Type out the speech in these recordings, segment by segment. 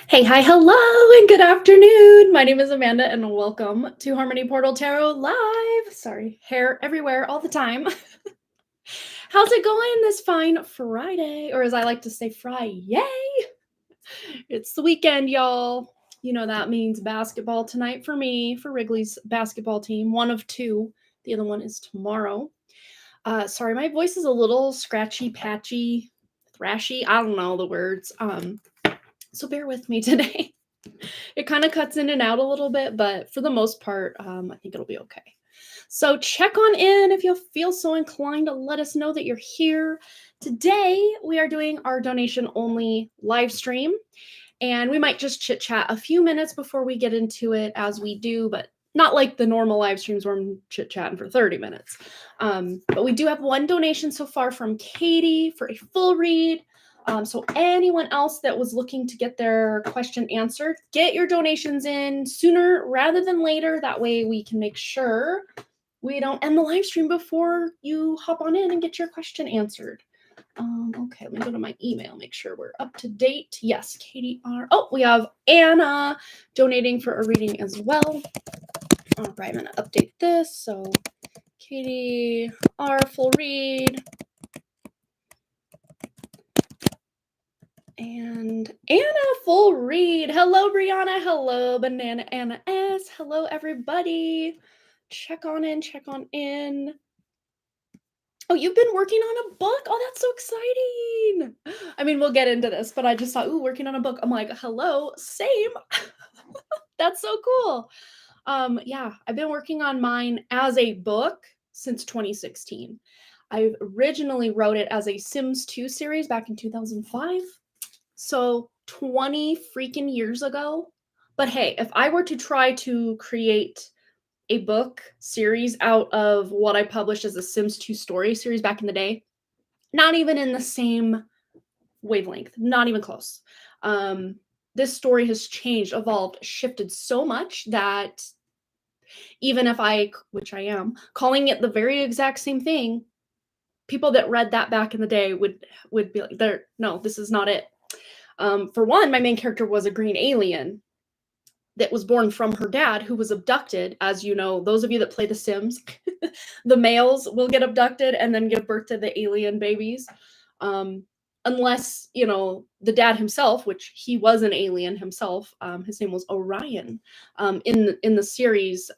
Hey, hi, hello, and good afternoon. My name is Amanda, and welcome to Harmony Portal Tarot Live. Sorry, hair everywhere all the time. How's it going this fine Friday? Or as I like to say, Friday. It's the weekend, y'all. You know that means basketball tonight for me, for Wrigley's basketball team. One of two. The other one is tomorrow. Sorry, my voice is a little scratchy, patchy, thrashy. I don't know the words. So bear with me today. It kind of cuts in and out a little bit, but for the most part, I think it'll be okay. So check on in if you feel so inclined to let us know that you're here. Today, we are doing our donation only live stream, and we might just chit chat a few minutes before we get into it as we do, but not like the normal live streams where I'm chit chatting for 30 minutes. But we do have one donation so far from Katie for a full read. So anyone else that was looking to get their question answered, get your donations in sooner rather than later. That way we can make sure we don't end the live stream before you hop on in and get your question answered. Okay, let me go to my email, make sure we're up to date. Yes, Katie R. Oh, we have Anna donating for a reading as well. All right, I'm going to update this. So Katie R. full read. And Anna full read. Hello, Brianna. Hello, Banana Anna S. Hello, everybody. Check on in, check on in. Oh, you've been working on a book? Oh, that's so exciting. I mean, we'll get into this, but I just thought, ooh, working on a book. I'm like, hello, same. That's so cool. Yeah, I've been working on mine as a book since 2016. I originally wrote it as a Sims 2 series back in 2005. So 20 freaking years ago. But hey, if I were to try to create a book series out of what I published as a Sims 2 story series back in the day, not even in the same wavelength, not even close. This story has changed, evolved, shifted so much that even if I, which I am, calling it the very exact same thing, people that read that back in the day would be like, no, this is not it. For one, my main character was a green alien that was born from her dad, who was abducted. As you know, those of you that play The Sims, the males will get abducted and then give birth to the alien babies. Unless, you know, the dad himself, which he was an alien himself, his name was Orion. In the series,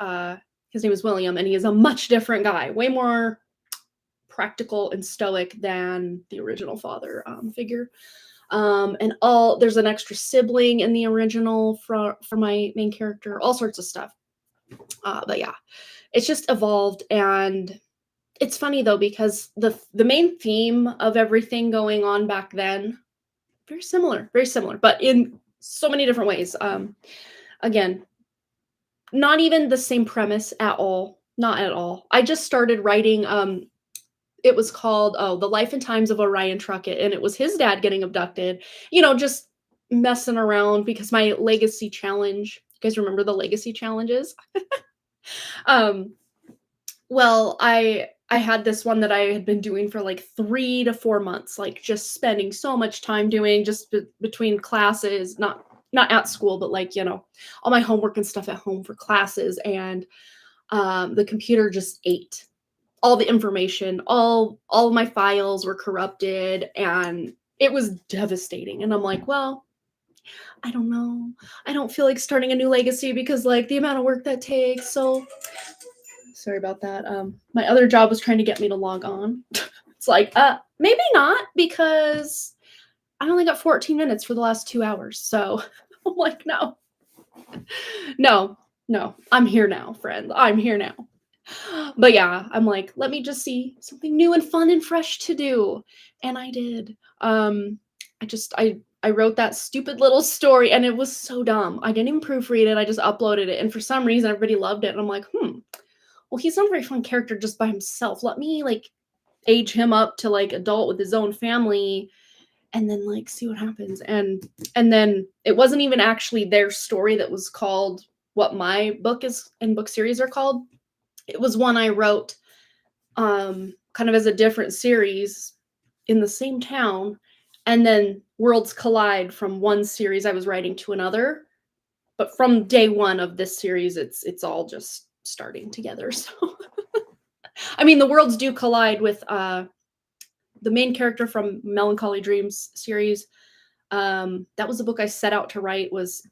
his name is William, and he is a much different guy, way more practical and stoic than the original father figure. And there's an extra sibling in the original for my main character, all sorts of stuff. But yeah, it's just evolved, and it's funny though because the main theme of everything going on back then very similar, but in so many different ways. Again, not even the same premise at all, not at all. I just started writing. It was called The Life and Times of Orion Truckett, and it was his dad getting abducted, you know, just messing around because my legacy challenge, you guys remember the legacy challenges? Well, I had this one that I had been doing for like 3 to 4 months, like just spending so much time doing just between classes, not at school, but like, you know, all my homework and stuff at home for classes, and the computer just ate all the information, all of my files were corrupted, and it was devastating. And I'm like, well, I don't know. I don't feel like starting a new legacy because like the amount of work that takes. So sorry about that. My other job was trying to get me to log on. It's like, maybe not, because I only got 14 minutes for the last 2 hours. So I'm like, no, I'm here now, friend. I'm here now. But yeah, I'm like, let me just see something new and fun and fresh to do. And I did. I wrote that stupid little story, and it was so dumb. I didn't even proofread it. I just uploaded it. And for some reason, everybody loved it. And I'm like, well, he's not a very fun character just by himself. Let me like age him up to like adult with his own family and then like see what happens. And then it wasn't even actually their story that was called what my book is and book series are called. It was one I wrote kind of as a different series in the same town. And then worlds collide from one series I was writing to another. But from day one of this series, it's all just starting together. So, I mean, the worlds do collide with the main character from Melancholy Dreams series. That was the book I set out to write, was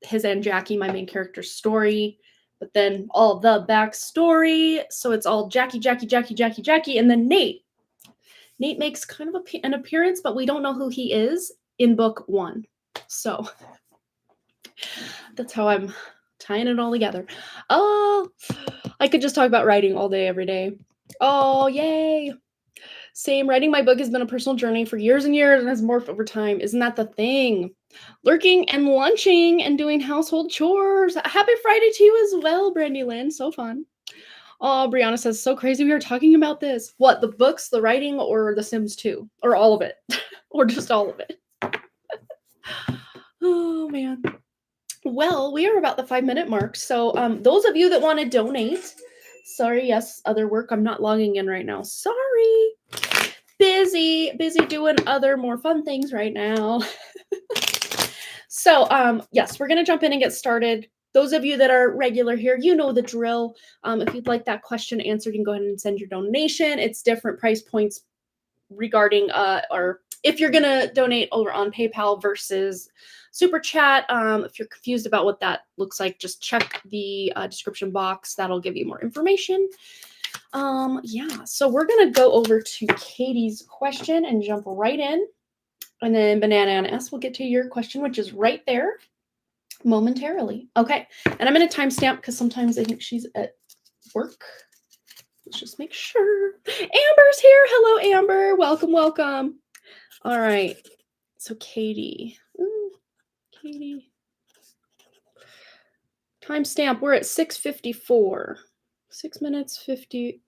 his and Jackie, my main character's story. But then all the backstory, so it's all Jackie, and then Nate. Nate makes kind of an appearance, but we don't know who he is in book 1. So that's how I'm tying it all together. Oh, I could just talk about writing all day, every day. Oh, yay. Same. Writing my book has been a personal journey for years and years and has morphed over time. Isn't that the thing? Lurking and lunching and doing household chores. Happy Friday to you as well, Brandy Lynn. So fun. Oh, Brianna says, so crazy we are talking about this. What, the books, the writing, or The Sims 2? Or all of it? Or just all of it? Oh, man. Well, we are about the 5-minute mark. So those of you that want to donate, sorry, yes, other work. I'm not logging in right now. Sorry. Busy doing other more fun things right now. So yes, we're going to jump in and get started. Those of you that are regular here, you know the drill. If you'd like that question answered, you can go ahead and send your donation. It's different price points regarding, or if you're going to donate over on PayPal versus SuperChat. If you're confused about what that looks like, just check the description box. That'll give you more information. Yeah, so we're going to go over to Katie's question and jump right in. And then Banana and S will get to your question, which is right there momentarily. Okay, and I'm going to timestamp because sometimes I think she's at work. Let's just make sure. Amber's here. Hello, Amber. Welcome, welcome. All right, so Katie. Ooh, Katie. Timestamp, we're at 6:54. 6 minutes, 50,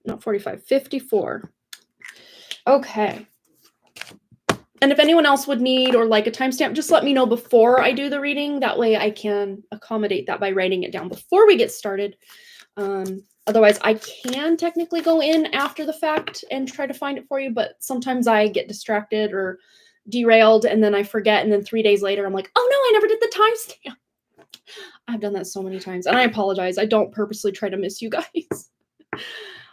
not 45, 54. Okay. And if anyone else would need or like a timestamp, just let me know before I do the reading. That way I can accommodate that by writing it down before we get started. Otherwise, I can technically go in after the fact and try to find it for you, but sometimes I get distracted or derailed and then I forget, and then 3 days later I'm like, oh no, I never did the timestamp. I've done that so many times, and I apologize. I don't purposely try to miss you guys.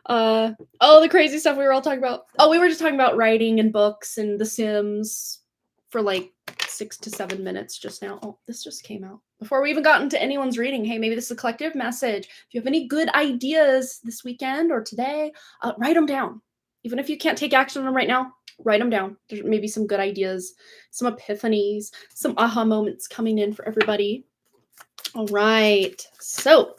Oh, the crazy stuff we were all talking about. Oh, we were just talking about writing and books and The Sims for like 6 to 7 minutes just now. Oh, this just came out before we even got into anyone's reading. Hey, maybe this is a collective message. If you have any good ideas this weekend or today, write them down. Even if you can't take action on them right now, write them down. There's maybe some good ideas, some epiphanies, some aha moments coming in for everybody. All right, so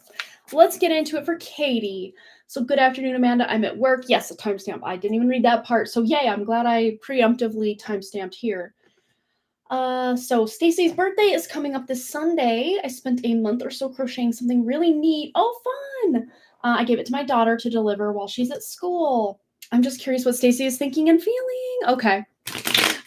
let's get into it for Katie. So good afternoon, Amanda. I'm at work. Yes, a timestamp. I didn't even read that part. So yay, I'm glad I preemptively timestamped here. So Stacy's birthday is coming up this Sunday. I spent a month or so crocheting something really neat. Oh, fun. I gave it to my daughter to deliver while she's at school. I'm just curious what Stacy is thinking and feeling. Okay.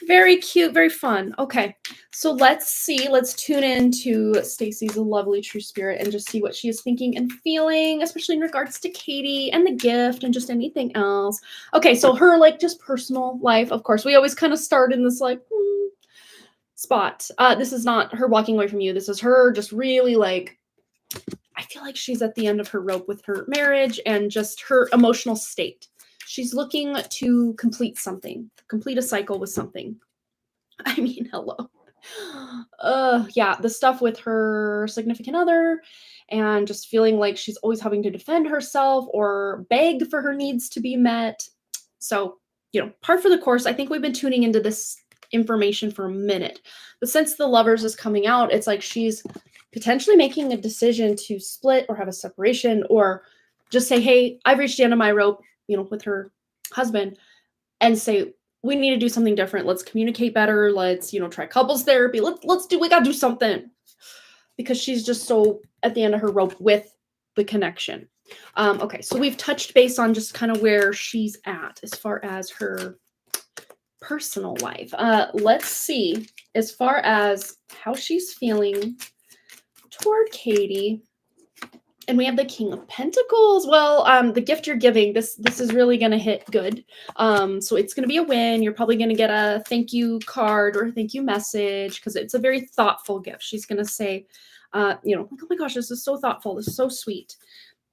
Very cute, very fun. Okay, so let's see. Let's tune into Stacy's lovely true spirit and just see what she is thinking and feeling, especially in regards to Katie and the gift and just anything else. Okay, so her like just personal life, of course. We always kind of start in this like spot. This is not her walking away from you. This is her just really like, I feel like she's at the end of her rope with her marriage and just her emotional state. She's looking to complete something, complete a cycle with something. I mean, hello. Yeah, the stuff with her significant other and just feeling like she's always having to defend herself or beg for her needs to be met. So, you know, par for the course. I think we've been tuning into this information for a minute. But since the Lovers is coming out, it's like she's potentially making a decision to split or have a separation or just say, hey, I've reached the end of my rope, you know, with her husband, and say, we need to do something different. Let's communicate better. Let's, you know, try couples therapy. We gotta do something, because she's just so at the end of her rope with the connection. Okay, so we've touched base on just kind of where she's at as far as her personal life. Let's see as far as how she's feeling toward Katie And we have the King of Pentacles. Well, the gift you're giving, this is really going to hit good. So it's going to be a win. You're probably going to get a thank you card or a thank you message because it's a very thoughtful gift. She's going to say, like, oh my gosh, this is so thoughtful. This is so sweet.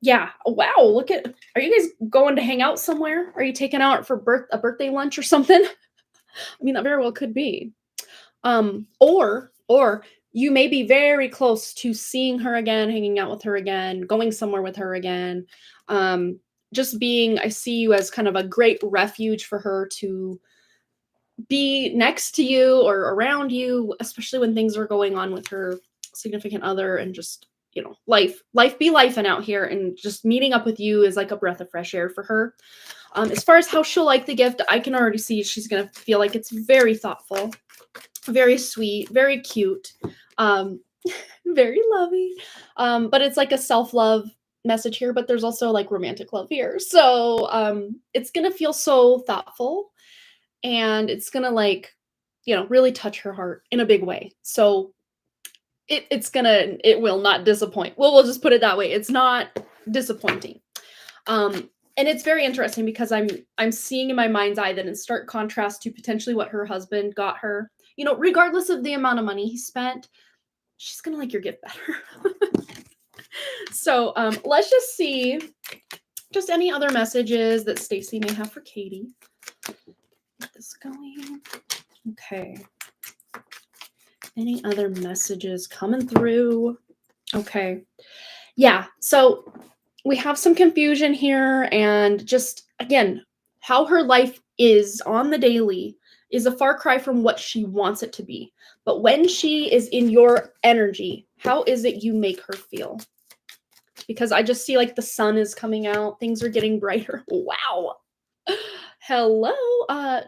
Yeah. Wow. Look at, are you guys going to hang out somewhere? Are you taking out for a birthday lunch or something? I mean, that very well could be. Or you may be very close to seeing her again, hanging out with her again, going somewhere with her again. Just being, I see you as kind of a great refuge for her to be next to you or around you, especially when things are going on with her significant other and just, life be lifing out here, and just meeting up with you is like a breath of fresh air for her. As far as how she'll like the gift, I can already see she's going to feel like it's very thoughtful, very sweet, very cute, very lovey. But it's like a self-love message here, but there's also like romantic love here. So it's going to feel so thoughtful, and it's going to like, really touch her heart in a big way. So it will not disappoint. Well, we'll just put it that way. It's not disappointing. And it's very interesting because I'm seeing in my mind's eye that in stark contrast to potentially what her husband got her, regardless of the amount of money he spent, she's gonna like your gift better. So let's just see just any other messages that Stacy may have for Katie. Get this going. Okay. Any other messages coming through? Okay. Yeah. So we have some confusion here, and just again, how her life is on the daily is a far cry from what she wants it to be. But when she is in your energy, how is it you make her feel? Because I just see like the sun is coming out, things are getting brighter. Wow. Hello.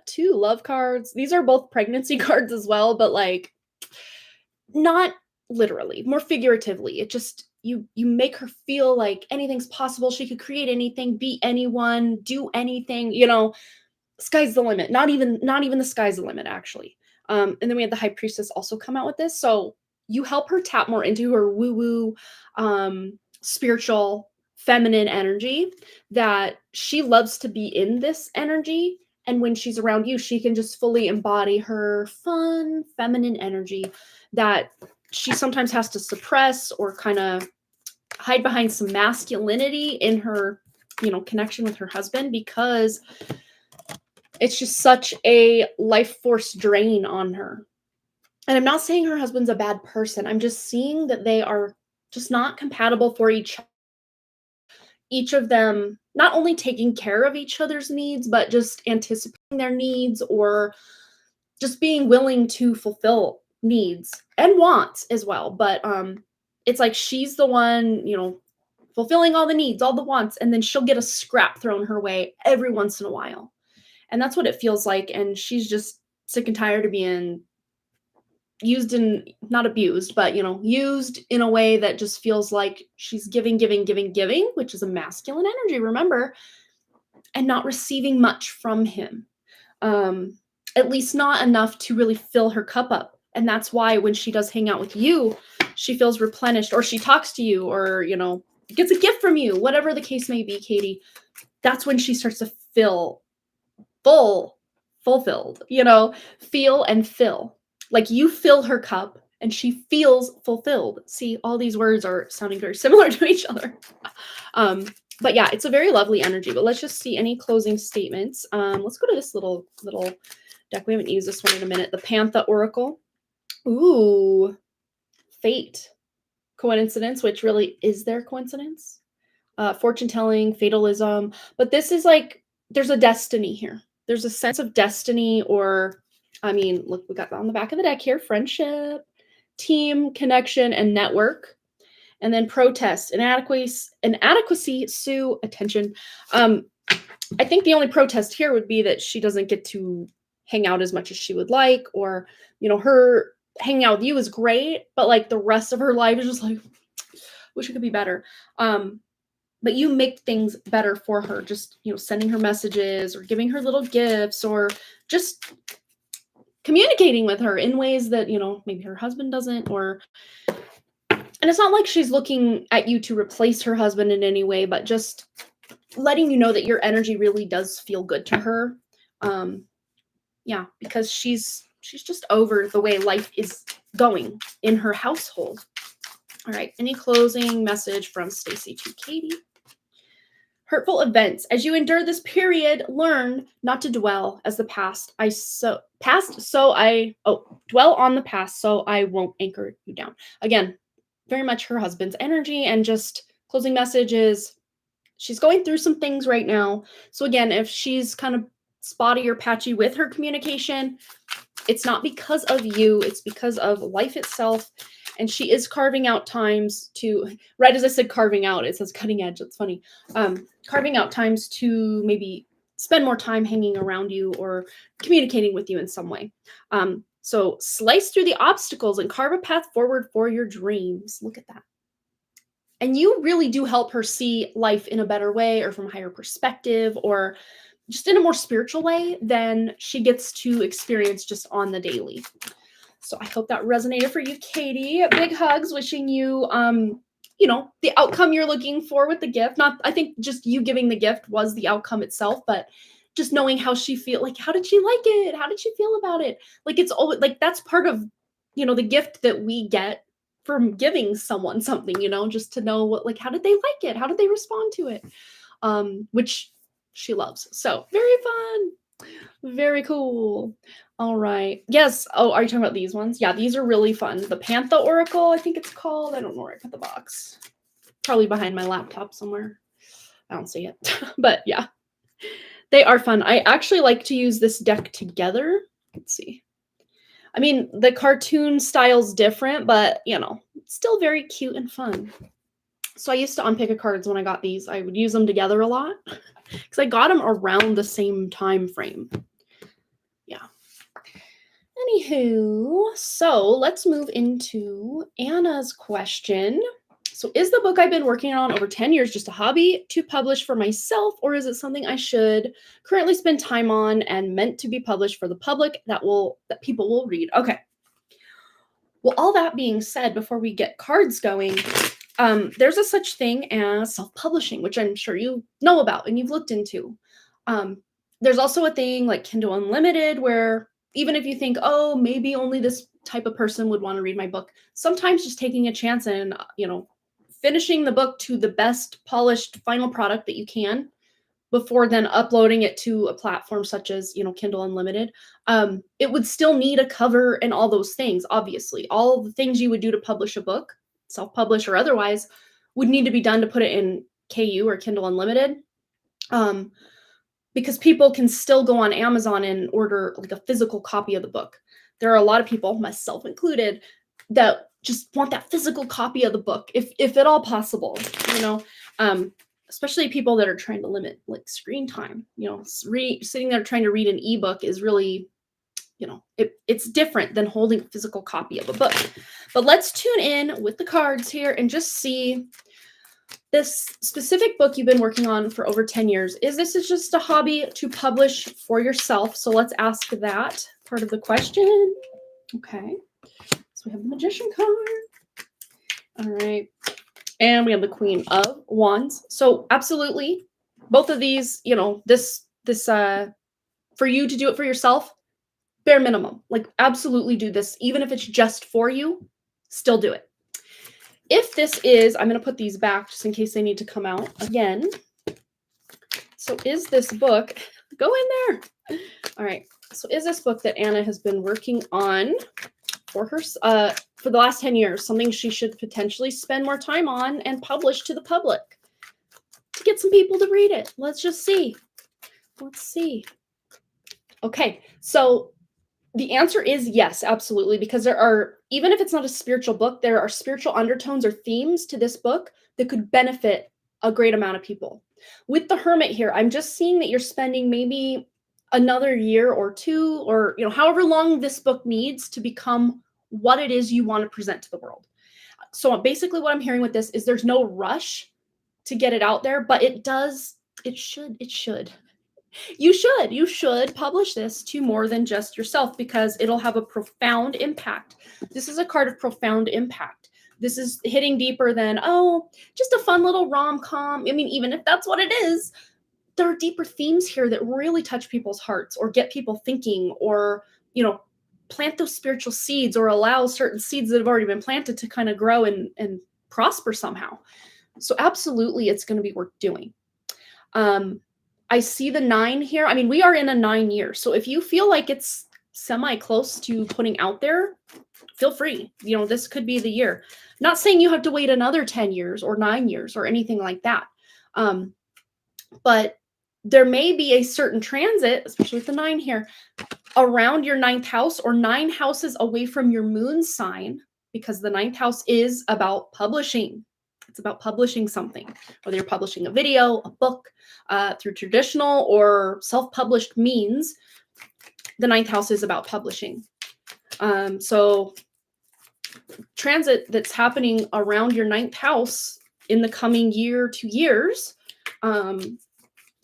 2 love cards. These are both pregnancy cards as well, but like not literally, more figuratively. It just you make her feel like anything's possible. She could create anything, be anyone, do anything, sky's the limit. Not even the sky's the limit, actually. And then we had the High Priestess also come out with this. So you help her tap more into her woo-woo, spiritual, feminine energy, that she loves to be in this energy. And when she's around you, she can just fully embody her fun, feminine energy that she sometimes has to suppress or kind of hide behind some masculinity in her, connection with her husband, because it's just such a life force drain on her. And I'm not saying her husband's a bad person. I'm just seeing that they are just not compatible for each of them, not only taking care of each other's needs, but just anticipating their needs, or just being willing to fulfill needs and wants as well. But it's like she's the one, fulfilling all the needs, all the wants, and then she'll get a scrap thrown her way every once in a while. And that's what it feels like. And she's just sick and tired of being used and not abused, but, used in a way that just feels like she's giving, which is a masculine energy, remember, and not receiving much from him. At least not enough to really fill her cup up. And that's why when she does hang out with you, she feels replenished, or she talks to you, or, gets a gift from you, whatever the case may be, Katie. That's when she starts to feel fulfilled, feel and fill. Like you fill her cup and she feels fulfilled. See, all these words are sounding very similar to each other. But yeah, it's a very lovely energy. But let's just see any closing statements. Let's go to this little deck. We haven't used this one in a minute. The Panther Oracle. Ooh, fate. Coincidence, which really is there coincidence? Fortune telling, fatalism. But this is like, there's a destiny here. There's a sense of destiny, or, look, we got on the back of the deck here, friendship, team, connection, and network. And then protest, inadequacy, sue, attention. I think the only protest here would be that she doesn't get to hang out as much as she would like, or, her hanging out with you is great, but like the rest of her life is just like, wish it could be better. But you make things better for her, just, sending her messages or giving her little gifts, or just communicating with her in ways that, maybe her husband doesn't, and And it's not like she's looking at you to replace her husband in any way, but just letting you know that your energy really does feel good to her. Yeah, because she's just over the way life is going in her household. All right, any closing message from Stacy to Katie? Hurtful events. As you endure this period, learn not to dwell as the past. Dwell on the past so I won't anchor you down. Again, very much her husband's energy, and just closing message is she's going through some things right now. So again, if she's kind of spotty or patchy with her communication, it's not because of you, it's because of life itself. And she is carving out times to, right as I said carving out, it says cutting edge. It's funny. Carving out times to maybe spend more time hanging around you or communicating with you in some way. So slice through the obstacles and carve a path forward for your dreams. Look at that. And you really do help her see life in a better way, or from a higher perspective, or just in a more spiritual way than she gets to experience just on the daily. So I hope that resonated for you, Katie. Big hugs, wishing you, the outcome you're looking for with the gift. Not, I think just you giving the gift was the outcome itself, but just knowing how she feel, like, how did she like it? How did she feel about it? Like, it's always like, that's part of, the gift that we get from giving someone something, just to know what, like, how did they like it? How did they respond to it? Which she loves. So very fun. Very cool. All right. Yes. Oh, are you talking about these ones? Yeah, these are really fun. The Pantha Oracle, I think it's called. I don't know where I put the box. Probably behind my laptop somewhere. I don't see it. But yeah, they are fun. I actually like to use this deck together. Let's see. I mean, the cartoon style's different, but, still very cute and fun. So I used to unpick a cards when I got these. I would use them together a lot because I got them around the same time frame. Yeah. Anywho, so let's move into Anna's question. So is the book I've been working on over 10 years just a hobby to publish for myself, or is it something I should currently spend time on and meant to be published for the public that people will read? Okay. Well, all that being said, before we get cards going, there's a such thing as self-publishing, which I'm sure you know about and you've looked into. There's also a thing like Kindle Unlimited, where even if you think, oh, maybe only this type of person would want to read my book, sometimes just taking a chance and, finishing the book to the best polished final product that you can before then uploading it to a platform such as, Kindle Unlimited. It would still need a cover and all those things, obviously. All the things you would do to publish a book, self-publish or otherwise, would need to be done to put it in KU or Kindle Unlimited. Because people can still go on Amazon and order like a physical copy of the book. There are a lot of people, myself included, that just want that physical copy of the book, if at all possible, especially people that are trying to limit like screen time. Sitting there trying to read an ebook is really, it's different than holding a physical copy of a book. But let's tune in with the cards here and just see this specific book you've been working on for over 10 years. Is this just a hobby to publish for yourself? So let's ask that part of the question. Okay. So we have the Magician card. All right. And we have the Queen of Wands. So absolutely, both of these, this for you to do it for yourself, bare minimum. Like, absolutely do this. Even if it's just for you, still do it. If this is, I'm going to put these back just in case they need to come out again. So is this book, go in there. All right. So is this book that Anna has been working on for the last 10 years, something she should potentially spend more time on and publish to the public to get some people to read it? Let's just see. Let's see. Okay. So the answer is yes, absolutely, because there are, even if it's not a spiritual book, there are spiritual undertones or themes to this book that could benefit a great amount of people. With the Hermit here, I'm just seeing that you're spending maybe another year or two, or however long this book needs to become what it is you want to present to the world. So basically what I'm hearing with this is there's no rush to get it out there, but it should. You should publish this to more than just yourself, because it'll have a profound impact. This is a card of profound impact. This is hitting deeper than, oh, just a fun little rom-com. I mean, even if that's what it is, there are deeper themes here that really touch people's hearts or get people thinking, or, plant those spiritual seeds, or allow certain seeds that have already been planted to kind of grow and prosper somehow. So absolutely, it's going to be worth doing. I see the 9 here. I mean, we are in a 9 year. So if you feel like it's semi close to putting out there, feel free. This could be the year. Not saying you have to wait another 10 years or 9 years or anything like that. But there may be a certain transit, especially with the 9 here, around your 9th house or 9 houses away from your moon sign, because the 9th house is about publishing. It's about publishing something, whether you're publishing a video, a book, through traditional or self-published means. The 9th house is about publishing. So transit that's happening around your 9th house in the coming year, 2 years,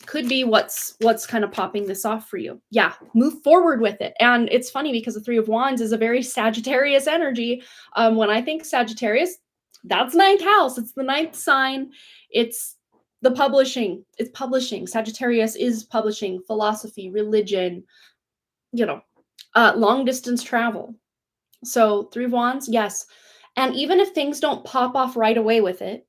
could be what's kind of popping this off for you. Yeah, move forward with it. And it's funny because the 3 of Wands is a very Sagittarius energy. When I think Sagittarius, that's 9th house. It's the 9th sign. It's the publishing. It's publishing. Sagittarius is publishing, philosophy, religion, long distance travel. So 3 of Wands, yes. And even if things don't pop off right away with it,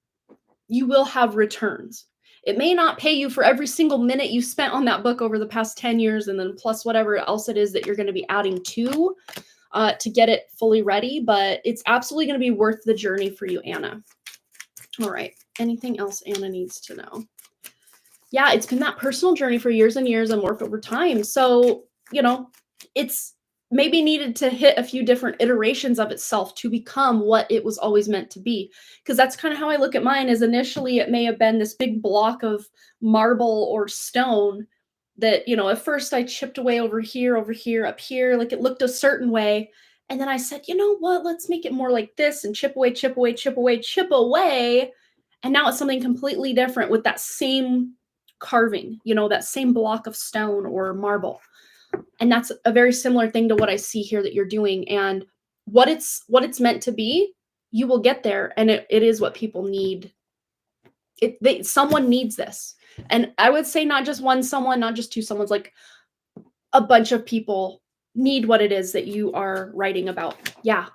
you will have returns. It may not pay you for every single minute you spent on that book over the past 10 years, and then plus whatever else it is that you're going to be adding to get it fully ready, but it's absolutely going to be worth the journey for you, Anna. All right. Anything else Anna needs to know? Yeah, it's been that personal journey for years and years and morphed over time. So, it's maybe needed to hit a few different iterations of itself to become what it was always meant to be. Because that's kind of how I look at mine, is initially it may have been this big block of marble or stone that, at first I chipped away over here, up here, like it looked a certain way. And then I said, you know what, let's make it more like this, and chip away, chip away, chip away, chip away. And now it's something completely different with that same carving, that same block of stone or marble. And that's a very similar thing to what I see here that you're doing. And what it's meant to be, you will get there. And it is what people need. Someone needs this. And I would say not just one someone, not just two someones, like a bunch of people need what it is that you are writing about. Yeah,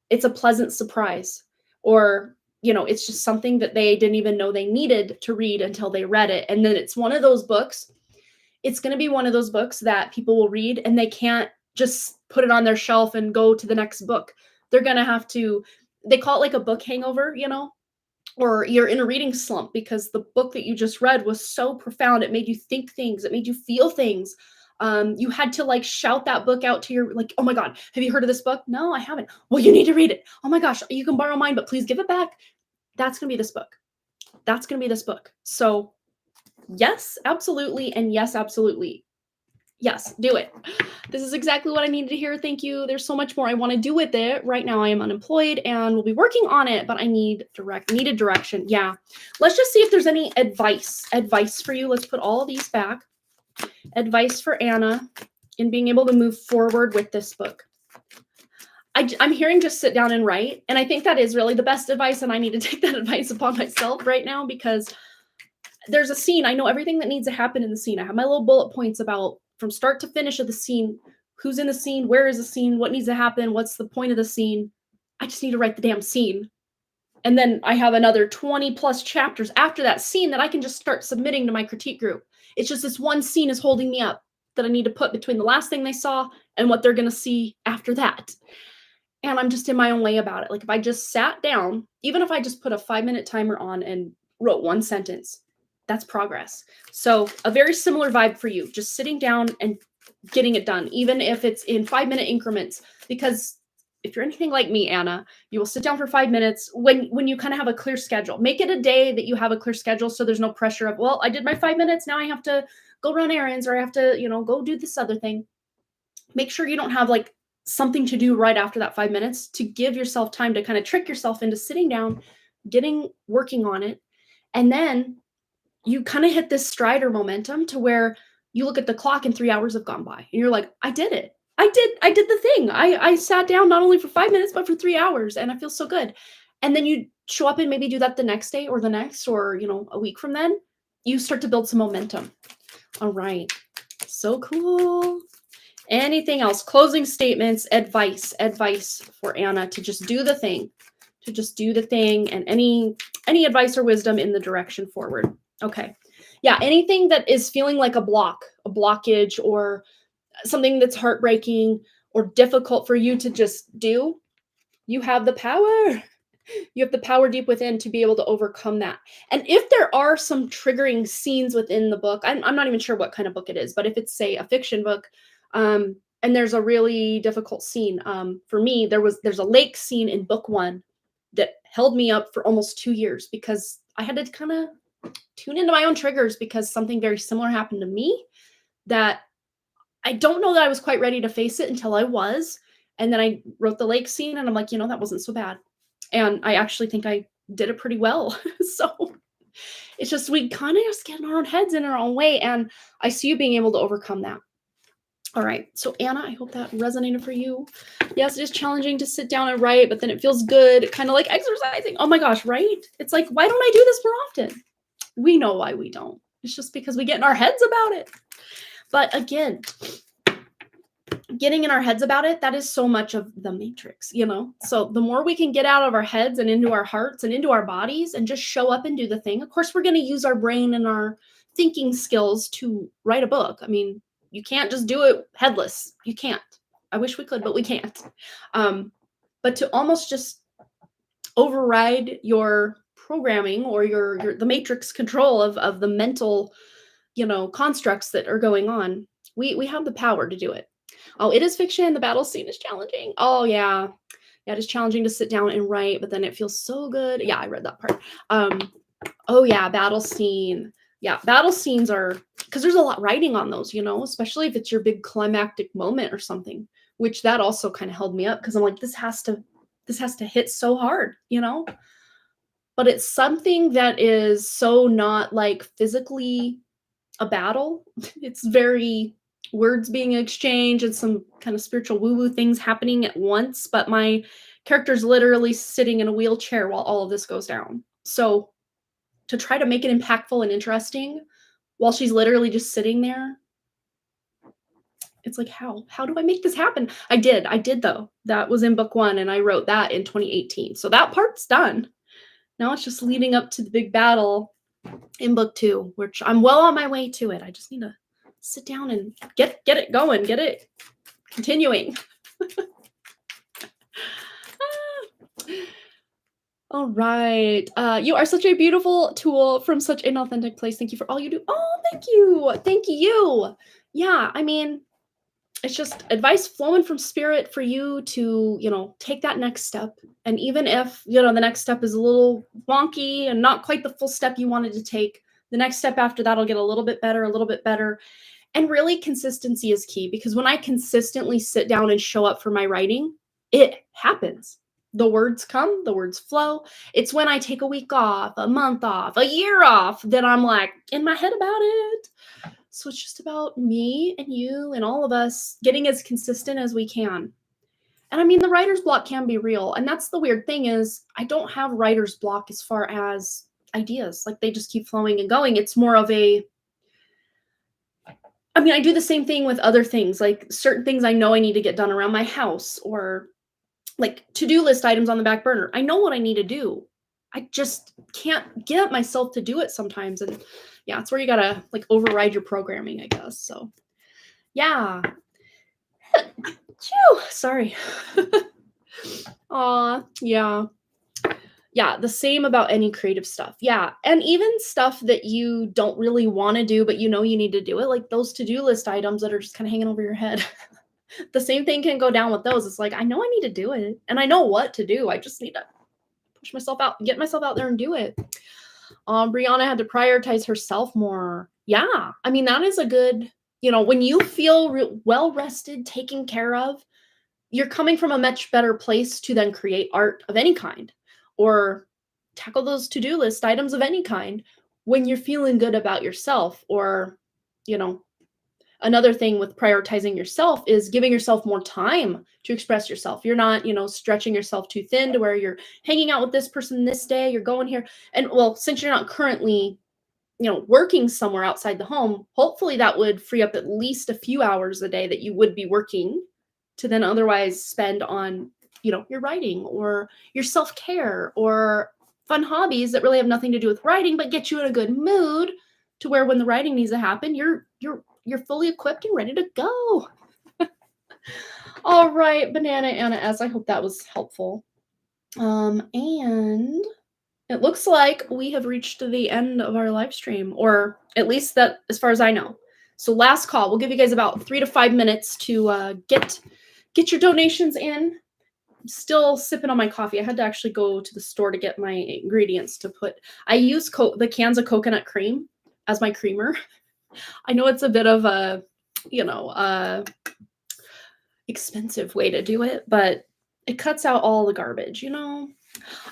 it's a pleasant surprise. Or, it's just something that they didn't even know they needed to read until they read it. And then it's one of those books. It's going to be one of those books that people will read and they can't just put it on their shelf and go to the next book. They're going to have to, they call it like a book hangover, or you're in a reading slump because the book that you just read was so profound. It made you think things. It made you feel things. You had to like shout that book out to your, like, oh my God, have you heard of this book? No, I haven't. Well, you need to read it. Oh my gosh, you can borrow mine, but please give it back. That's going to be this book. That's going to be this book. So yes, absolutely. And yes, absolutely. Yes, do it. This is exactly what I needed to hear. Thank you. There's so much more I want to do with it. Right now I am unemployed and we'll be working on it, but I needed direction. Yeah. Let's just see if there's any advice for you. Let's put all of these back. Advice for Anna in being able to move forward with this book. I'm hearing just sit down and write. And I think that is really the best advice. And I need to take that advice upon myself right now, because there's a scene. I know everything that needs to happen in the scene. I have my little bullet points about from start to finish of the scene, who's in the scene, where is the scene, what needs to happen, what's the point of the scene. I just need to write the damn scene. And then I have another 20 plus chapters after that scene that I can just start submitting to my critique group. It's just this one scene is holding me up that I need to put between the last thing they saw and what they're going to see after that. And I'm just in my own way about it. Like if I just sat down, even if I just put a 5-minute timer on and wrote one sentence, that's progress. So a very similar vibe for you, just sitting down and getting it done, even if it's in 5-minute increments, because if you're anything like me, Anna, you will sit down for 5 minutes when you kind of have a clear schedule. Make it a day that you have a clear schedule. So there's no pressure of, well, I did my 5 minutes. Now I have to go run errands, or I have to, go do this other thing. Make sure you don't have like something to do right after that 5 minutes, to give yourself time to kind of trick yourself into sitting down, working on it. And then you kind of hit this stride or momentum to where you look at the clock and 3 hours have gone by and you're like, I did it. I did the thing. I sat down not only for 5 minutes, but for 3 hours, and I feel so good. and then you show up and maybe do that the next day or the next or, a week from then, you start to build some momentum. All right. So cool. Anything else? Closing statements, advice for Anna to just do the thing, and any advice or wisdom in the direction forward. Okay. Yeah, anything that is feeling like a blockage, or something that's heartbreaking or difficult for you to just do, you have the power. You have the power deep within to be able to overcome that. And if there are some triggering scenes within the book, I'm not even sure what kind of book it is, but if it's, say, a fiction book, and there's a really difficult scene, for me, there's a lake scene in book 1 that held me up for almost 2 years because I had to kind of tune into my own triggers because something very similar happened to me that I don't know that I was quite ready to face it until I was. And then I wrote the lake scene and I'm like, that wasn't so bad. And I actually think I did it pretty well. So it's just, we kind of just get in our own heads in our own way. And I see you being able to overcome that. All right. So Anna, I hope that resonated for you. Yes, it is challenging to sit down and write, but then it feels good. Kind of like exercising. Oh my gosh, right? It's like, why don't I do this more often? We know why we don't. It's just because we get in our heads about it. But again, getting in our heads about it, that is so much of the matrix, So the more we can get out of our heads and into our hearts and into our bodies and just show up and do the thing. Of course, we're going to use our brain and our thinking skills to write a book. I mean, you can't just do it headless. You can't. I wish we could, but we can't. But to almost just override your programming or the matrix control of the mental, constructs that are going on, we have the power to do it. Oh, it is fiction. The battle scene is challenging. Oh, yeah. Yeah, it is challenging to sit down and write, but then it feels so good. Yeah, I read that part. Oh, yeah, battle scene. Yeah, battle scenes are, because there's a lot writing on those, especially if it's your big climactic moment or something, which that also kind of held me up because I'm like, this has to hit so hard, But it's something that is so not like physically a battle. It's very words being exchanged and some kind of spiritual woo-woo things happening at once, but my character's literally sitting in a wheelchair while all of this goes down. So to try to make it impactful and interesting while she's literally just sitting there, it's like, how do I make this happen? I did though. That was in book 1 and I wrote that in 2018. So that part's done. Now it's just leading up to the big battle in book 2, which I'm well on my way to it. I just need to sit down and get it going, get it continuing. All right. You are such a beautiful tool from such an authentic place. Thank you for all you do. Oh, thank you. Thank you. Yeah, I mean, it's just advice flowing from spirit for you to, take that next step. And even if, the next step is a little wonky and not quite the full step you wanted to take, the next step after that'll get a little bit better. And really, consistency is key because when I consistently sit down and show up for my writing, it happens. The words come, the words flow. It's when I take a week off, a month off, a year off, that I'm like in my head about it. So it's just about me and you and all of us getting as consistent as we can. And I mean, the writer's block can be real. And that's the weird thing is I don't have writer's block as far as ideas. Like they just keep flowing and going. It's more of I do the same thing with other things, like certain things I know I need to get done around my house or like to-do list items on the back burner. I know what I need to do. I just can't get myself to do it sometimes. And yeah, it's where you gotta like override your programming, I guess. So yeah. Phew, sorry. Aw, yeah. Yeah, the same about any creative stuff. Yeah, and even stuff that you don't really want to do, but you need to do it, like those to-do list items that are just kind of hanging over your head. The same thing can go down with those. It's like, I know I need to do it, and I know what to do. I just need to push myself out, get myself out there and do it. Brianna had to prioritize herself more. Yeah, I mean, that is a good, when you feel well-rested, taken care of, you're coming from a much better place to then create art of any kind or tackle those to-do list items of any kind when you're feeling good about yourself or, another thing with prioritizing yourself is giving yourself more time to express yourself. You're not, stretching yourself too thin to where you're hanging out with this person this day, you're going here. And well, since you're not currently, working somewhere outside the home, hopefully that would free up at least a few hours a day that you would be working to then otherwise spend on, your writing or your self-care or fun hobbies that really have nothing to do with writing, but get you in a good mood to where when the writing needs to happen, you're fully equipped and ready to go. All right, Banana Anna S. I hope that was helpful. And it looks like we have reached the end of our live stream, or at least that, as far as I know. So last call. We'll give you guys about 3 to 5 minutes to get your donations in. I'm still sipping on my coffee. I had to actually go to the store to get my ingredients to put. I use the cans of coconut cream as my creamer. I know it's a bit of a, expensive way to do it, but it cuts out all the garbage, We're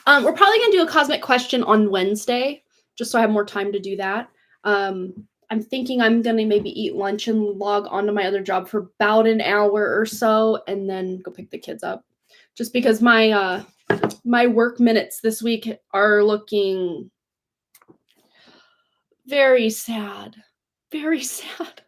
probably going to do a cosmic question on Wednesday, just so I have more time to do that. I'm thinking I'm going to maybe eat lunch and log onto my other job for about an hour or so, and then go pick the kids up. Just because my work minutes this week are looking very sad. Very sad.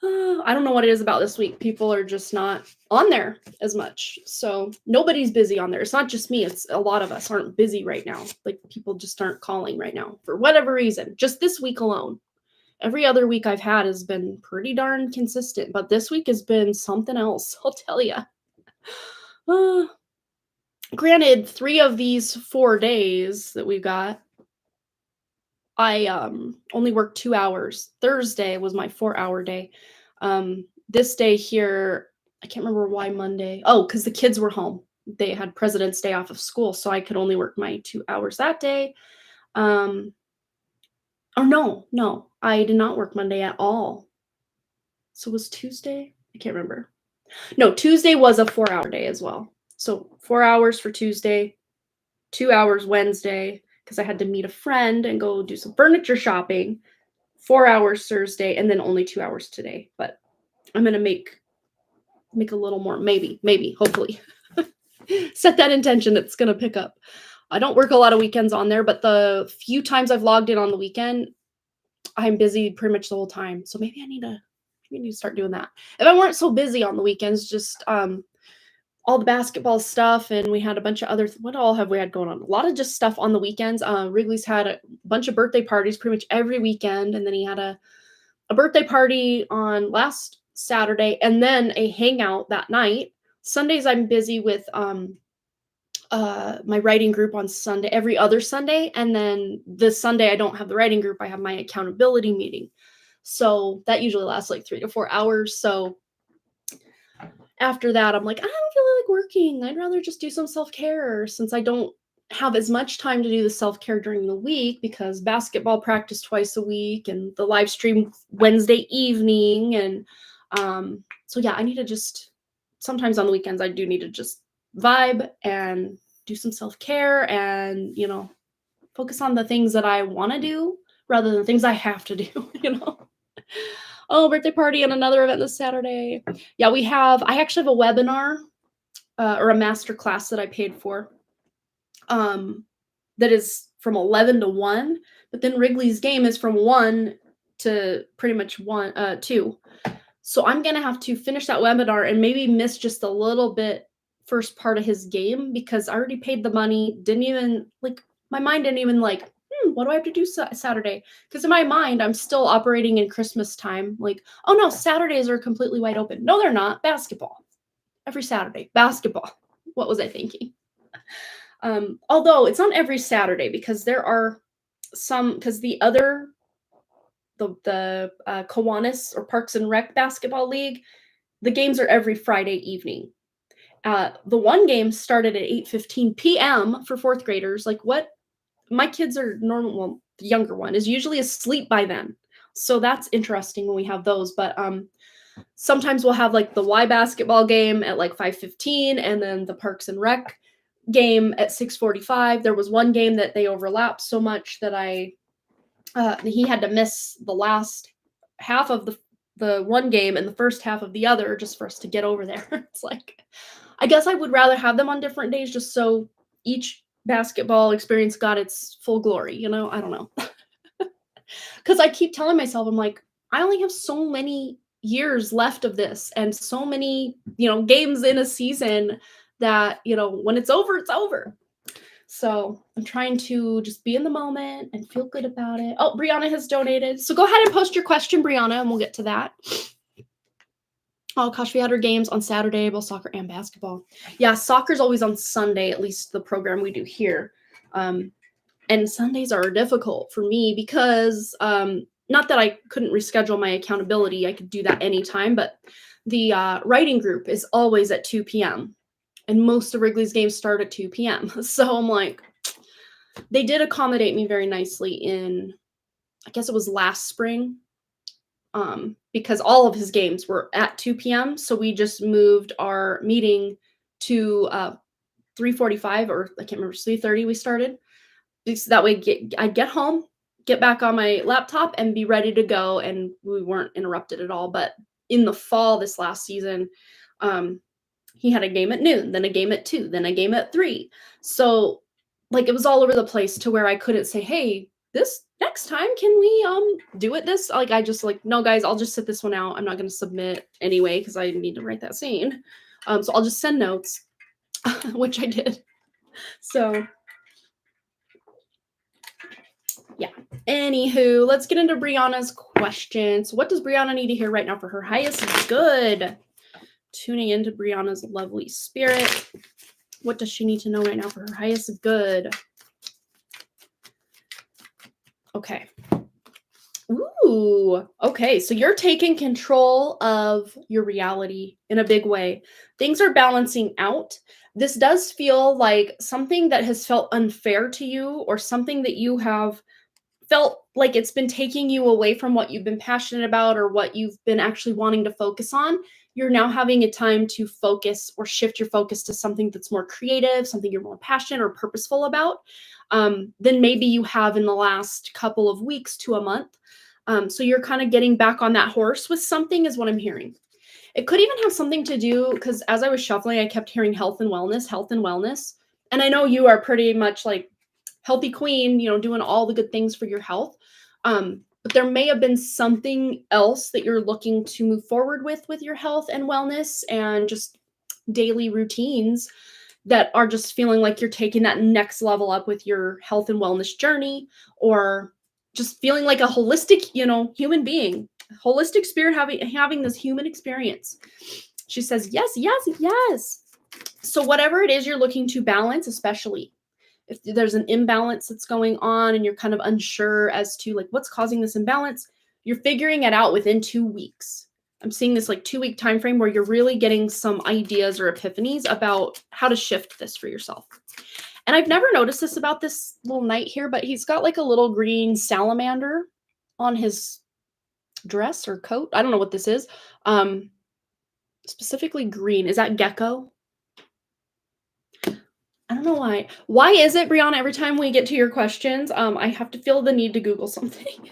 I don't know what it is about this week. People are just not on there as much. So nobody's busy on there. It's not just me. It's a lot of us aren't busy right now. Like people just aren't calling right now for whatever reason. Just this week alone. Every other week I've had has been pretty darn consistent. But this week has been something else. I'll tell you. Granted, 3 of these 4 days that we've got, I only worked 2 hours. Thursday was my 4-hour day. This day here, I can't remember why Monday. Oh, because the kids were home. They had President's Day off of school, so I could only work my 2 hours that day. Or no, I did not work Monday at all. So was Tuesday? I can't remember. No, Tuesday was a 4-hour day as well. So 4 hours for Tuesday, 2 hours Wednesday, because I had to meet a friend and go do some furniture shopping. 4 hours Thursday, and then only 2 hours today. But I'm gonna make a little more, maybe, hopefully. Set that intention, it's gonna pick up. I don't work a lot of weekends on there, but the few times I've logged in on the weekend, I'm busy pretty much the whole time. So maybe I need to start doing that. If I weren't so busy on the weekends, just all the basketball stuff, and we had a bunch of other, what all have we had going on? A lot of just stuff on the weekends. Wrigley's had a bunch of birthday parties pretty much every weekend, and then he had a birthday party on last Saturday, and then a hangout that night. Sundays I'm busy with my writing group on Sunday, every other Sunday, and then this Sunday I don't have the writing group, I have my accountability meeting. So that usually lasts like 3 to 4 hours. So after that, I'm like, I don't feel like working. I'd rather just do some self-care, since I don't have as much time to do the self-care during the week because basketball practice twice a week and the live stream Wednesday evening. And so yeah, I need to just, sometimes on the weekends, I do need to just vibe and do some self-care and, focus on the things that I want to do rather than things I have to do, Oh, birthday party and another event this Saturday. Yeah, I actually have a webinar or a master class that I paid for that is from 11 to 1, but then Wrigley's game is from 1 to pretty much 2. So I'm going to have to finish that webinar and maybe miss just a little bit first part of his game because I already paid the money, my mind didn't even what do I have to do Saturday? Because in my mind, I'm still operating in Christmas time. Like, oh no, Saturdays are completely wide open. No, they're not. Basketball. Every Saturday. Basketball. What was I thinking? Although it's not every Saturday because there are some, because the Kiwanis or Parks and Rec basketball league, the games are every Friday evening. The one game started at 8:15 p.m. for 4th graders. Like what? My kids are normal. Well, the younger one is usually asleep by then. So that's interesting when we have those. But sometimes we'll have like the Y basketball game at like 5:15 and then the Parks and Rec game at 6:45. There was one game that they overlapped so much that he had to miss the last half of the one game and the first half of the other just for us to get over there. It's like I guess I would rather have them on different days just so each basketball experience got its full glory, you know? I don't know. Cuz I keep telling myself I'm like I only have so many years left of this and so many, games in a season that, when it's over, it's over. So I'm trying to just be in the moment and feel good about it. Oh, Brianna has donated. So go ahead and post your question, Brianna, and we'll get to that. Oh gosh, we had our games on Saturday, both soccer and basketball. Yeah, soccer's always on Sunday, at least the program we do here. And Sundays are difficult for me because not that I couldn't reschedule my accountability, I could do that anytime, but the writing group is always at 2 p.m. And most of Wrigley's games start at 2 p.m. So I'm like, they did accommodate me very nicely in, I guess it was last spring, because all of his games were at 2 p.m. So we just moved our meeting to 3:45, or I can't remember, 3:30 we started. So that way I'd get home, get back on my laptop, and be ready to go, and we weren't interrupted at all. But in the fall this last season, he had a game at noon, then a game at 2, then a game at 3. So like it was all over the place to where I couldn't say, hey, this next time can we do it this, like I just like, no guys, I'll just sit this one out. I'm not going to submit anyway because I need to write that scene. So I'll just send notes, which I did. So yeah. Anywho, let's get into Brianna's questions. What does Brianna need to hear right now for her highest good? Tuning into Brianna's lovely spirit. What does she need to know right now for her highest good? Okay. Ooh, okay. So you're taking control of your reality in a big way. Things are balancing out. This does feel like something that has felt unfair to you, or something that you have felt like it's been taking you away from what you've been passionate about or what you've been actually wanting to focus on. You're now having a time to focus or shift your focus to something that's more creative, something you're more passionate or purposeful about, than maybe you have in the last couple of weeks to a month. So you're kind of getting back on that horse with something is what I'm hearing. It could even have something to do, because as I was shuffling, I kept hearing health and wellness, health and wellness. And I know you are pretty much like healthy queen, doing all the good things for your health. But there may have been something else that you're looking to move forward with your health and wellness and just daily routines that are just feeling like you're taking that next level up with your health and wellness journey, or just feeling like a holistic, human being, holistic spirit having this human experience. She says, yes, yes, yes. So whatever it is you're looking to balance, especially if there's an imbalance that's going on and you're kind of unsure as to like what's causing this imbalance, you're figuring it out within 2 weeks. I'm seeing this like 2-week time frame where you're really getting some ideas or epiphanies about how to shift this for yourself. And I've never noticed this about this little knight here, but he's got like a little green salamander on his dress or coat. I don't know what this is. Specifically green. Is that gecko? I don't know why. Why is it, Brianna, every time we get to your questions, I have to feel the need to Google something.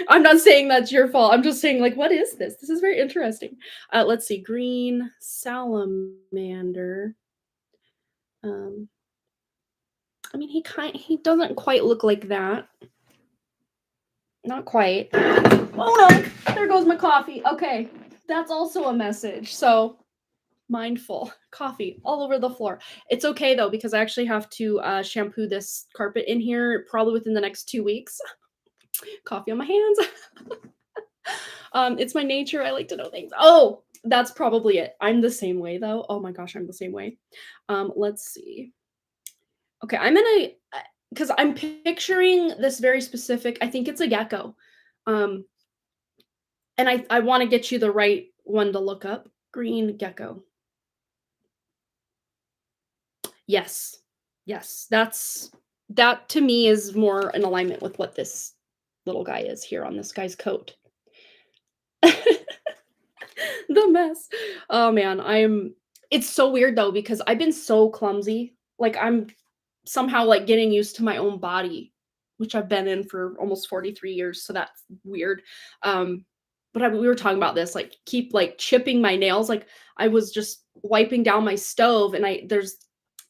I'm not saying that's your fault. I'm just saying, like, what is this? This is very interesting. Let's see. Green salamander. I mean, he doesn't quite look like that. Not quite. Oh no, there goes my coffee. Okay, that's also a message. So mindful. Coffee all over the floor. It's okay though, because I actually have to shampoo this carpet in here probably within the next 2 weeks. Coffee on my hands. It's my nature. I like to know things. Oh, that's probably it. I'm the same way though. Oh my gosh, I'm the same way. Let's see. Okay, because I'm picturing this very specific, I think it's a gecko. And I want to get you the right one to look up. Green gecko. Yes. Yes. That to me is more in alignment with what this little guy is here on this guy's coat. The mess. Oh man, it's so weird though, because I've been so clumsy. Like I'm somehow like getting used to my own body, which I've been in for almost 43 years, so that's weird. but we were talking about this, like, keep, like, chipping my nails, like, I was just wiping down my stove, and there's,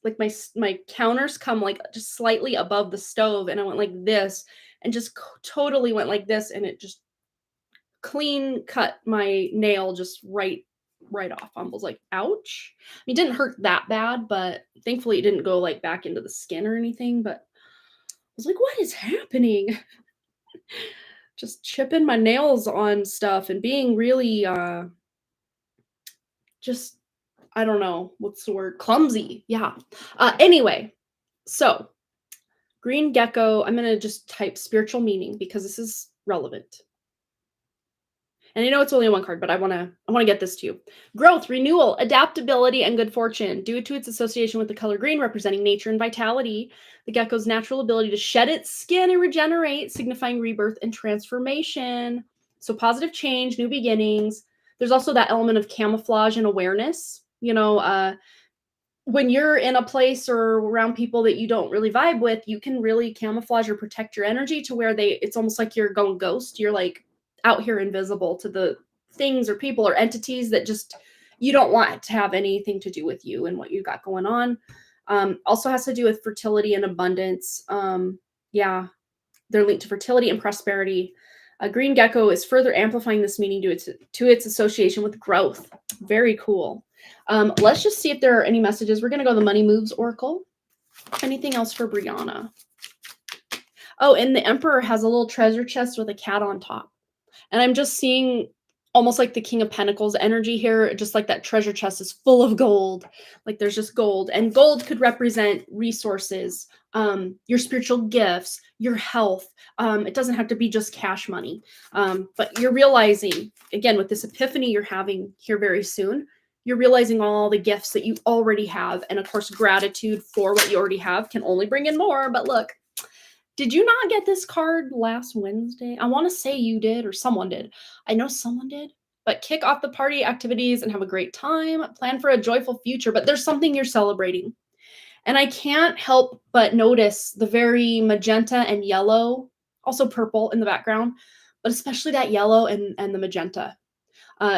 like, my counters come, like, just slightly above the stove, and I went like this, and just totally went like this, and it just clean cut my nail just right off. I was like, ouch. I mean, it didn't hurt that bad, but thankfully it didn't go like back into the skin or anything. But I was like, what is happening? Just chipping my nails on stuff and being really just, I don't know, what's the word? Clumsy. Yeah. Anyway, so green gecko, I'm gonna just type spiritual meaning because this is relevant. And I know it's only one card, but I wanna get this to you. Growth, renewal, adaptability, and good fortune. Due to its association with the color green representing nature and vitality, the gecko's natural ability to shed its skin and regenerate, signifying rebirth and transformation. So positive change, new beginnings. There's also that element of camouflage and awareness. When you're in a place or around people that you don't really vibe with, you can really camouflage or protect your energy to where it's almost like you're going ghost. You're like out here invisible to the things or people or entities that just you don't want to have anything to do with you and what you got going on. Also has to do with fertility and abundance. Yeah, they're linked to fertility and prosperity. A green gecko is further amplifying this meaning to its association with growth. Very cool. Let's just see if there are any messages. We're going to go to the Money Moves Oracle. Anything else for Brianna? Oh, and the Emperor has a little treasure chest with a cat on top. And I'm just seeing almost like the King of Pentacles energy here, just like that treasure chest is full of gold. Like there's just gold. And gold could represent resources, your spiritual gifts, your health. It doesn't have to be just cash money. But you're realizing, again, with this epiphany you're having here very soon, you're realizing all the gifts that you already have. And of course, gratitude for what you already have can only bring in more. But look, did you not get this card last Wednesday? I want to say you did or someone did. I know someone did. But kick off the party activities and have a great time. Plan for a joyful future. But there's something you're celebrating. And I can't help but notice the very magenta and yellow, also purple in the background, but especially that yellow and the magenta.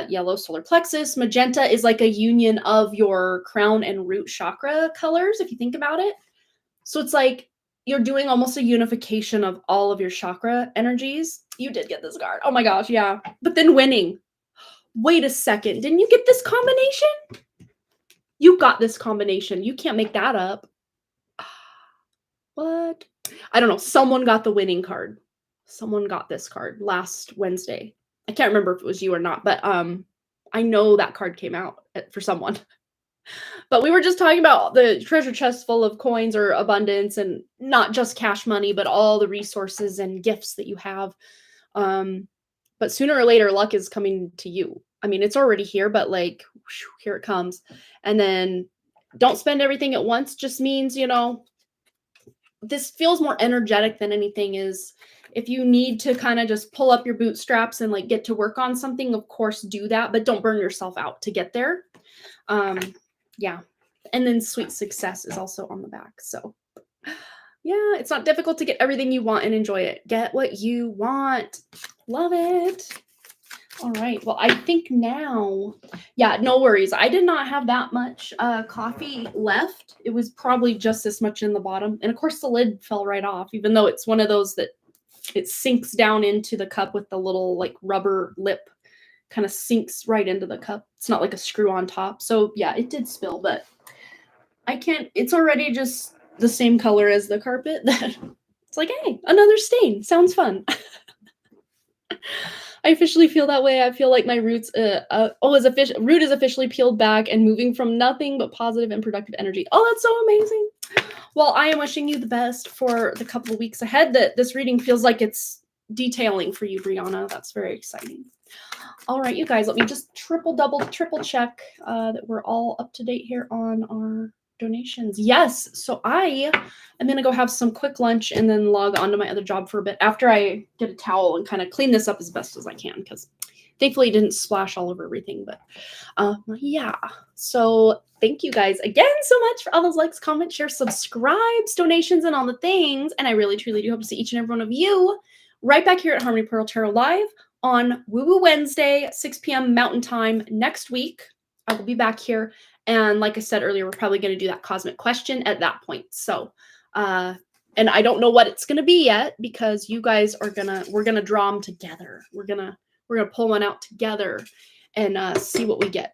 Yellow, solar plexus. Magenta is like a union of your crown and root chakra colors, if you think about it. So it's like you're doing almost a unification of all of your chakra energies. You did get this card. Oh my gosh, yeah. But then winning. Wait a second. Didn't you get this combination? You got this combination. You can't make that up. What? I don't know. Someone got the winning card. Someone got this card last Wednesday. I can't remember if it was you or not, but I know that card came out for someone. But we were just talking about the treasure chest full of coins or abundance and not just cash money, but all the resources and gifts that you have. But sooner or later, luck is coming to you. I mean, it's already here, but like, whew, here it comes. And then don't spend everything at once just means, this feels more energetic than anything is. If you need to kind of just pull up your bootstraps and like get to work on something, of course, do that, but don't burn yourself out to get there. Yeah. And then sweet success is also on the back. So yeah, it's not difficult to get everything you want and enjoy it. Get what you want. Love it. All right. Well, I think now, yeah, no worries. I did not have that much coffee left. It was probably just this much in the bottom. And of course the lid fell right off, even though it's one of those that it sinks down into the cup with the little like rubber lip, kind of sinks right into the cup. It's not like a screw on top. So yeah, it did spill, but it's already just the same color as the carpet that it's like, hey, another stain. Sounds fun. I officially feel that way. I feel like my root is officially peeled back and moving from nothing but positive and productive energy. Oh, that's so amazing. Well, I am wishing you the best for the couple of weeks ahead. That this reading feels like it's detailing for you, Brianna. That's very exciting. All right, you guys, let me just triple check that we're all up to date here on our donations. Yes, so I am going to go have some quick lunch and then log on to my other job for a bit after I get a towel and kind of clean this up as best as I can because thankfully it didn't splash all over everything. But yeah, so thank you guys again so much for all those likes, comments, shares, subscribes, donations, and all the things. And I really, truly do hope to see each and every one of you right back here at Harmony Pearl Tarot Live on Woo Woo Wednesday, 6 p.m. Mountain Time next week. I will be back here. And like I said earlier, we're probably going to do that cosmic question at that point. So, and I don't know what it's going to be yet because you guys are we're going to draw them together. We're going to pull one out together and see what we get.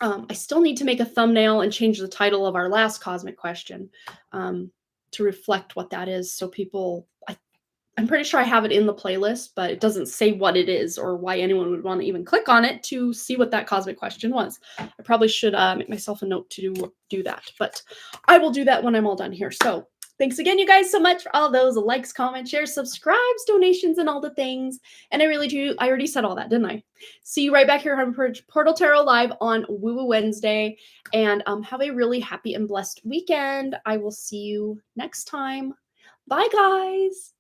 I still need to make a thumbnail and change the title of our last cosmic question to reflect what that is. So people, I'm pretty sure I have it in the playlist, but it doesn't say what it is or why anyone would want to even click on it to see what that cosmic question was. I probably should make myself a note to do that, but I will do that when I'm all done here. So thanks again, you guys, so much for all those likes, comments, shares, subscribes, donations, and all the things. And I really do. I already said all that, didn't I? See you right back here on Portal Tarot Live on Woo Woo Wednesday. And have a really happy and blessed weekend. I will see you next time. Bye, guys.